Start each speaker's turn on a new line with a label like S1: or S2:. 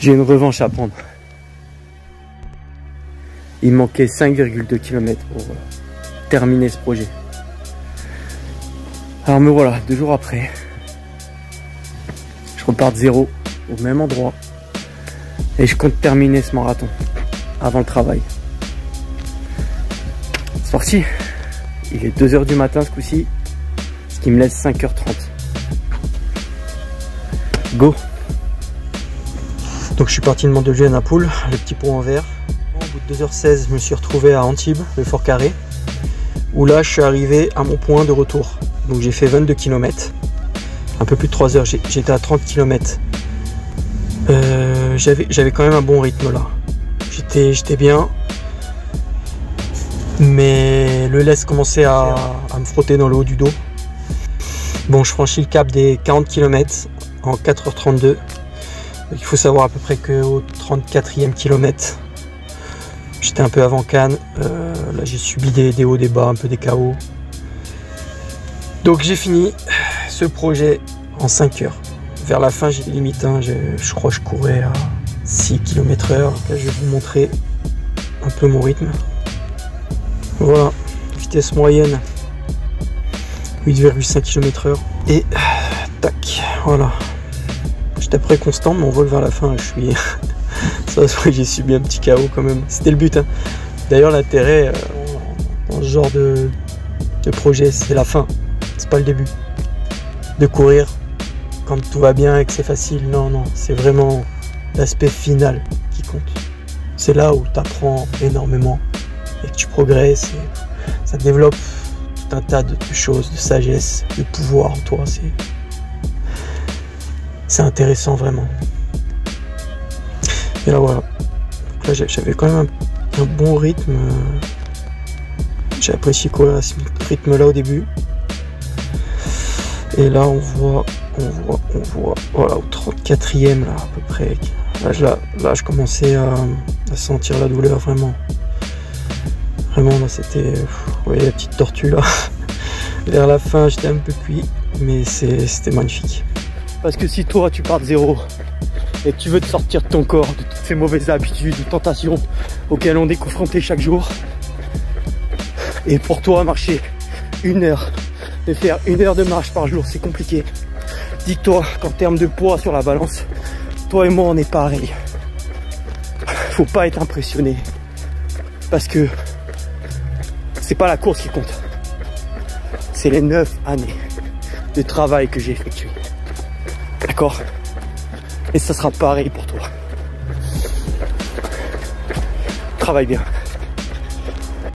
S1: J'ai une revanche à prendre. Il me manquait 5,2 km pour terminer ce projet. Alors me voilà, 2 jours après. Je repars de zéro, au même endroit. Et je compte terminer ce marathon avant le travail. C'est parti. Il est 2 h du matin ce coup-ci, ce qui me laisse 5 h 30. Go. Donc je suis parti de Mandelieu à Naples, le petit pont en verre. Au bout de 2 h 16, je me suis retrouvé à Antibes, le Fort Carré, où là je suis arrivé à mon point de retour. Donc j'ai fait 22 km, un peu plus de 3 heures, j'étais à 30 km. J'avais quand même un bon rythme là. J'étais bien, mais le laisse commençait à me frotter dans le haut du dos. Bon, je franchis le cap des 40 km en 4 h 32. Il faut savoir à peu près qu'au 34e kilomètre, j'étais un peu avant Cannes. Là j'ai subi des hauts, des bas, un peu des KO. Donc j'ai fini ce projet en 5 heures. Vers la fin j'ai des limites, hein. Je crois que je courais à 6 km/h. Là je vais vous montrer un peu mon rythme. Voilà, vitesse moyenne 8,5 km/h. Et tac, voilà. J'étais après constant, mais on voit que vers la fin je suis... Ça se voit que j'ai subi un petit KO quand même. C'était le but, hein. D'ailleurs l'intérêt dans ce genre de projet, c'est la fin. C'est pas le début. De courir quand tout va bien et que c'est facile. Non, non, c'est vraiment l'aspect final qui compte. C'est là où tu apprends énormément et que tu progresses. Et ça développe tout un tas de choses, de sagesse, de pouvoir en toi. C'est intéressant vraiment. Et là voilà. Donc là j'avais quand même un bon rythme. J'ai apprécié courir à ce rythme là au début. Et là on voit, voilà, au 34e là à peu près. Là je commençais à sentir la douleur vraiment. Vraiment là c'était, vous voyez la petite tortue là. Vers la fin j'étais un peu cuit, mais c'était magnifique. Parce que si toi tu pars de zéro et que tu veux te sortir de ton corps, de toutes ces mauvaises habitudes, de tentations auxquelles on est confronté chaque jour, et pour toi marcher 1 heure, de faire 1 heure de marche par jour, c'est compliqué. Dis-toi qu'en termes de poids sur la balance, toi et moi on est pareil. Faut pas être impressionné, parce que c'est pas la course qui compte, c'est les 9 années de travail que j'ai effectué. D'accord? Et ça sera pareil pour toi. Travaille bien.